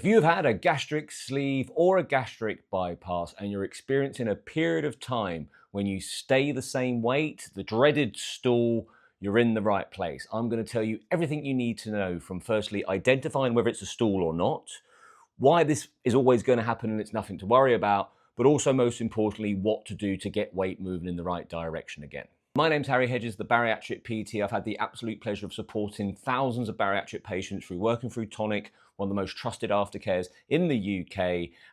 If you've had a gastric sleeve or a gastric bypass and you're experiencing a period of time when you stay the same weight, the dreaded stool, you're in the right place. I'm going to tell you everything you need to know, from firstly identifying whether it's a stool or not, why this is always going to happen and it's nothing to worry about, but also most importantly, what to do to get weight moving in the right direction again. My name's Harry Hedges, the Bariatric PT. I've had the absolute pleasure of supporting thousands of bariatric patients through working through Tonic, one of the most trusted aftercares in the UK,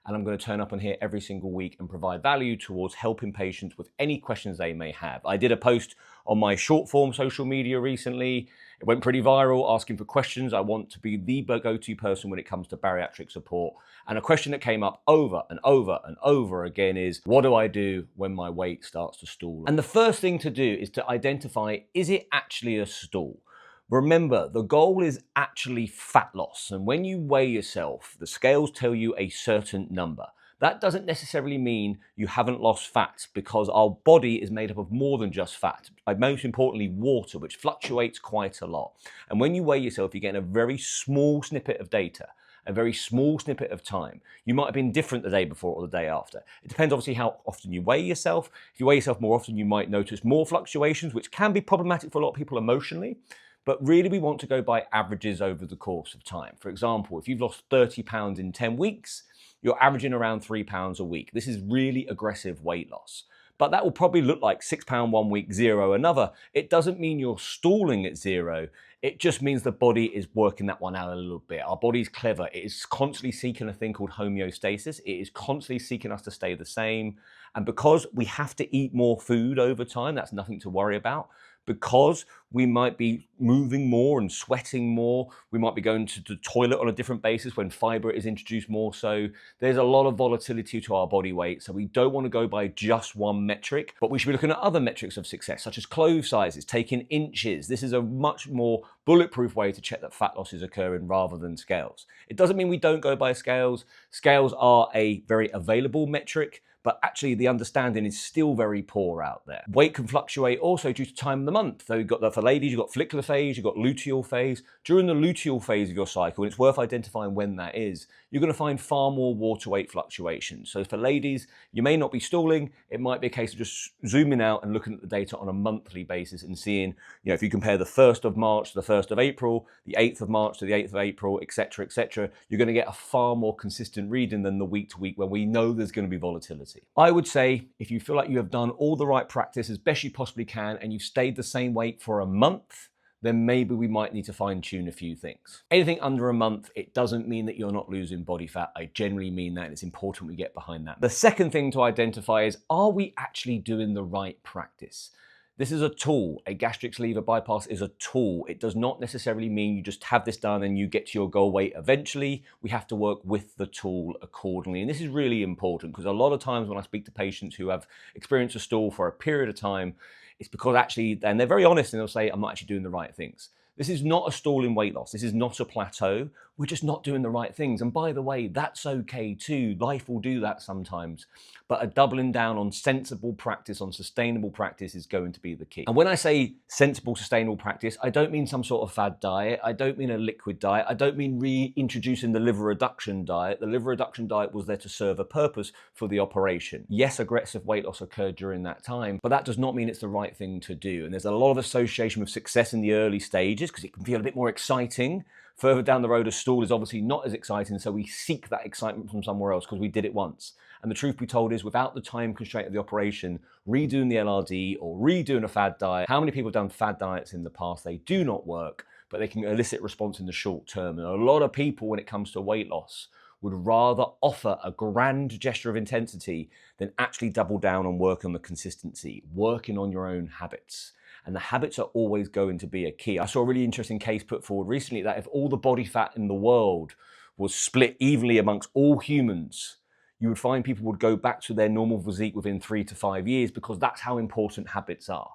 and I'm going to turn up on here every single week and provide value towards helping patients with any questions they may have. I did a post on my short form social media recently. It went pretty viral, asking for questions. I want to be the go-to person when it comes to bariatric support. And a question that came up over and over and over again is, what do I do when my weight starts to stool? And the first thing to do is to identify, is it actually a stool? Remember, the goal is actually fat loss. And when you weigh yourself, the scales tell you a certain number. That doesn't necessarily mean you haven't lost fat, because our body is made up of more than just fat. But most importantly, water, which fluctuates quite a lot. And when you weigh yourself, you're getting a very small snippet of data, a very small snippet of time. You might have been different the day before or the day after. It depends obviously how often you weigh yourself. If you weigh yourself more often, you might notice more fluctuations, which can be problematic for a lot of people emotionally. But really, we want to go by averages over the course of time. For example, if you've lost 30 pounds in 10 weeks, you're averaging around 3 pounds a week. This is really aggressive weight loss. But that will probably look like 6 pound one week, 0 another. It doesn't mean you're stalling at 0. It just means the body is working that one out a little bit. Our body's clever. It is constantly seeking a thing called homeostasis. It is constantly seeking us to stay the same. And because we have to eat more food over time, that's nothing to worry about. Because we might be moving more and sweating more, we might be going to the toilet on a different basis when fiber is introduced more so. There's a lot of volatility to our body weight, so we don't want to go by just one metric, but we should be looking at other metrics of success, such as clove sizes, taking inches. This is a much more bulletproof way to check that fat loss is occurring rather than scales. It doesn't mean we don't go by scales. Scales are a very available metric, but actually the understanding is still very poor out there. Weight can fluctuate also due to time of the month. So you've got for ladies, you've got follicular phase, you've got luteal phase. During the luteal phase of your cycle, and it's worth identifying when that is, you're going to find far more water weight fluctuations. So for ladies, you may not be stooling. It might be a case of just zooming out and looking at the data on a monthly basis and seeing, if you compare the 1st of March to the 1st of April, the 8th of March to the 8th of April, etc., you're going to get a far more consistent reading than the week to week where we know there's going to be volatility. I would say if you feel like you have done all the right practice as best you possibly can and you've stayed the same weight for a month, then maybe we might need to fine tune a few things. Anything under a month, it doesn't mean that you're not losing body fat. I generally mean that, and it's important we get behind that. The second thing to identify is, are we actually doing the right practice? This is a tool. A gastric sleeve bypass is a tool. It does not necessarily mean you just have this done and you get to your goal weight eventually. We have to work with the tool accordingly. And this is really important because a lot of times when I speak to patients who have experienced a stool for a period of time, it's because actually, and they're very honest and they'll say, I'm not actually doing the right things. This is not a stall in weight loss. This is not a plateau. We're just not doing the right things. And by the way, that's okay too. Life will do that sometimes. But a doubling down on sensible practice, on sustainable practice is going to be the key. And when I say sensible, sustainable practice, I don't mean some sort of fad diet. I don't mean a liquid diet. I don't mean reintroducing the liver reduction diet. The liver reduction diet was there to serve a purpose for the operation. Yes, aggressive weight loss occurred during that time, but that does not mean it's the right thing to do. And there's a lot of association with success in the early stages because it can feel a bit more exciting. Further down the road, a stool is obviously not as exciting, so we seek that excitement from somewhere else because we did it once. And the truth be told is, without the time constraint of the operation, redoing the LRD or redoing a fad diet, how many people have done fad diets in the past? They do not work, but they can elicit response in the short term. And a lot of people, when it comes to weight loss, would rather offer a grand gesture of intensity than actually double down and work on the consistency, working on your own habits. And the habits are always going to be a key. I saw a really interesting case put forward recently that if all the body fat in the world was split evenly amongst all humans, you would find people would go back to their normal physique within 3 to 5 years because that's how important habits are.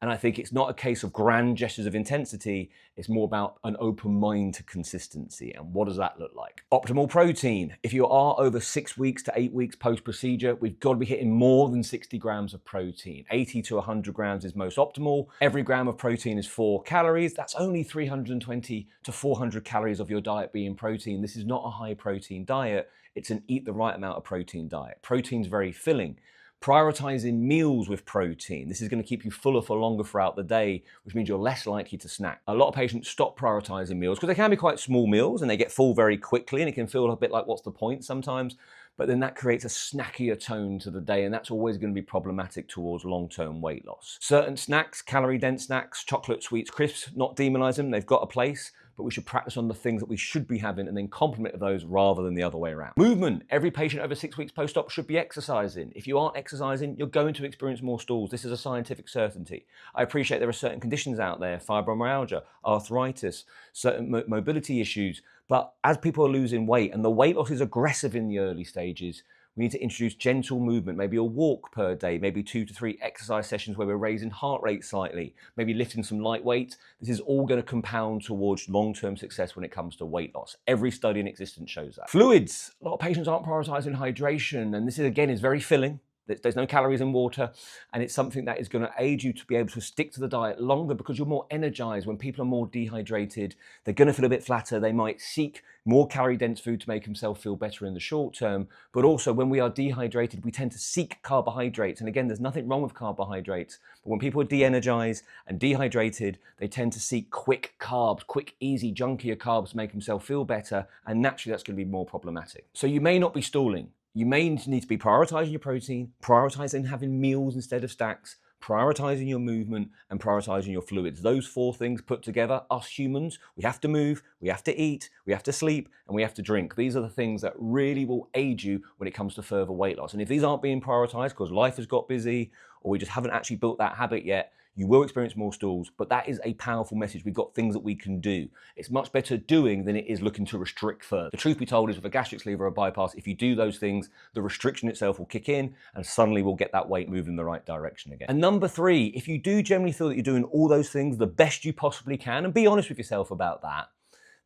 And I think it's not a case of grand gestures of intensity, it's more about an open mind to consistency. And what does that look like? Optimal protein. If you are over 6 weeks to 8 weeks post-procedure, we've got to be hitting more than 60 grams of protein. 80 to 100 grams is most optimal. Every gram of protein is 4 calories. That's only 320 to 400 calories of your diet being protein. This is not a high protein diet. It's an eat the right amount of protein diet. Protein's very filling. Prioritizing meals with protein. This is going to keep you fuller for longer throughout the day, which means you're less likely to snack. A lot of patients stop prioritizing meals because they can be quite small meals and they get full very quickly, and it can feel a bit like, what's the point sometimes? But then that creates a snackier tone to the day, and that's always going to be problematic towards long-term weight loss. Certain snacks, calorie-dense snacks, chocolate, sweets, crisps, not demonize them, they've got a place, but we should practice on the things that we should be having and then complement those rather than the other way around. Movement. Every patient over 6 weeks post-op should be exercising. If you aren't exercising, you're going to experience more stools. This is a scientific certainty. I appreciate there are certain conditions out there, fibromyalgia, arthritis, certain mobility issues, but as people are losing weight and the weight loss is aggressive in the early stages, we need to introduce gentle movement, maybe a walk per day, maybe 2 to 3 exercise sessions where we're raising heart rate slightly, maybe lifting some light weights. This is all going to compound towards long-term success when it comes to weight loss. Every study in existence shows that. Fluids. A lot of patients aren't prioritizing hydration, and this is, again, is very filling. There's no calories in water, and it's something that is going to aid you to be able to stick to the diet longer because you're more energized. When people are more dehydrated, they're going to feel a bit flatter. They might seek more calorie-dense food to make themselves feel better in the short term. But also, when we are dehydrated, we tend to seek carbohydrates. And again, there's nothing wrong with carbohydrates. But when people are de-energized and dehydrated, they tend to seek quick carbs, quick, easy, junkier carbs to make themselves feel better. And naturally, that's going to be more problematic. So you may not be stalling. You may need to be prioritizing your protein, prioritizing having meals instead of stacks, prioritizing your movement, and prioritizing your fluids. Those 4 things put together, us humans, we have to move, we have to eat, we have to sleep, and we have to drink. These are the things that really will aid you when it comes to further weight loss. And if these aren't being prioritized because life has got busy or we just haven't actually built that habit yet, you will experience more stools, but that is a powerful message. We've got things that we can do. It's much better doing than it is looking to restrict further. The truth be told is with a gastric sleeve or a bypass, if you do those things, the restriction itself will kick in and suddenly we'll get that weight moving in the right direction again. And number 3, if you do generally feel that you're doing all those things the best you possibly can, and be honest with yourself about that,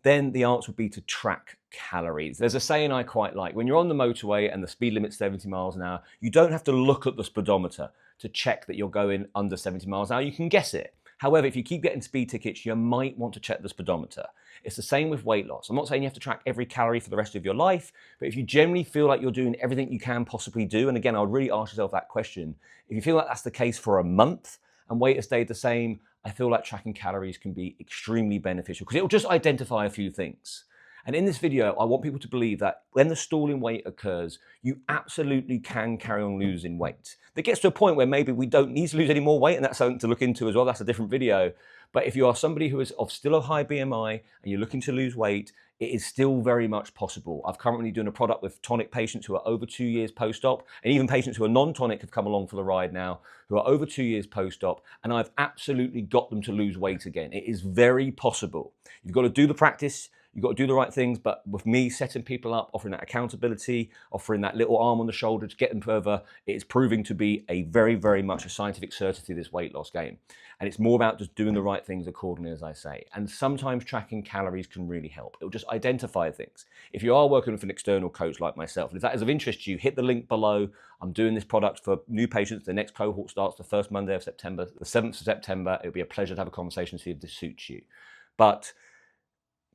then the answer would be to track calories. There's a saying I quite like. When you're on the motorway and the speed limit's 70 miles an hour, you don't have to look at the speedometer to check that you're going under 70 miles an hour. You can guess it. However, if you keep getting speed tickets, you might want to check the speedometer. It's the same with weight loss. I'm not saying you have to track every calorie for the rest of your life, but if you generally feel like you're doing everything you can possibly do, and again, I would really ask yourself that question, if you feel like that's the case for a month and weight has stayed the same, I feel like tracking calories can be extremely beneficial because it will just identify a few things. And in this video, I want people to believe that when the stalling weight occurs, you absolutely can carry on losing weight. That gets to a point where maybe we don't need to lose any more weight, and that's something to look into as well. That's a different video. But if you are somebody who is of still a high BMI and you're looking to lose weight, it is still very much possible. I've currently doing a product with tonic patients who are over 2 years post-op, and even patients who are non-tonic have come along for the ride now, who are over 2 years post-op, and I've absolutely got them to lose weight again. It is very possible. You've got to do the practice, you've got to do the right things, but with me setting people up, offering that accountability, offering that little arm on the shoulder to get them further, it is proving to be a very, very much a scientific certainty, this weight loss game. And it's more about just doing the right things accordingly, as I say. And sometimes tracking calories can really help. It'll just identify things. If you are working with an external coach like myself, and if that is of interest to you, hit the link below. I'm doing this product for new patients. The next cohort starts the first Monday of September, the 7th of September. It'll be a pleasure to have a conversation to see if this suits you. But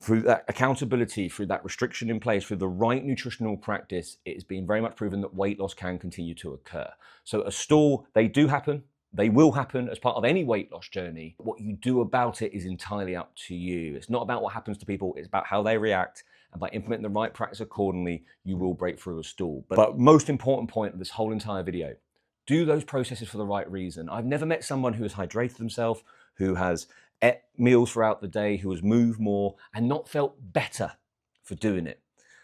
through that accountability, through that restriction in place, through the right nutritional practice, it has been very much proven that weight loss can continue to occur. So a stall, they do happen. They will happen as part of any weight loss journey. What you do about it is entirely up to you. It's not about what happens to people, it's about how they react. And by implementing the right practice accordingly, you will break through a stall. But most important point of this whole entire video, do those processes for the right reason. I've never met someone who has hydrated themselves, who has ate meals throughout the day, who has moved more and not felt better for doing it.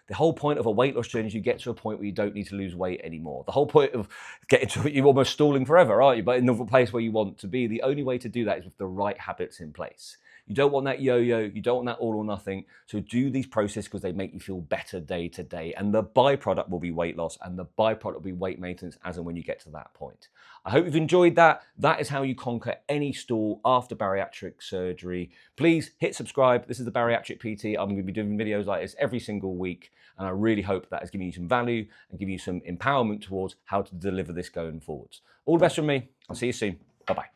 The whole point of a weight loss journey is you get to a point where you don't need to lose weight anymore. The whole point of getting to it, you're almost stalling forever, aren't you? But in the place where you want to be, the only way to do that is with the right habits in place. You don't want that yo-yo. You don't want that all or nothing. So do these processes because they make you feel better day to day. And the byproduct will be weight loss, and the byproduct will be weight maintenance as and when you get to that point. I hope you've enjoyed that. That is how you conquer any stool after bariatric surgery. Please hit subscribe. This is the Bariatric PT. I'm going to be doing videos like this every single week, and I really hope that has given you some value and given you some empowerment towards how to deliver this going forwards. All the best from me. I'll see you soon. Bye-bye.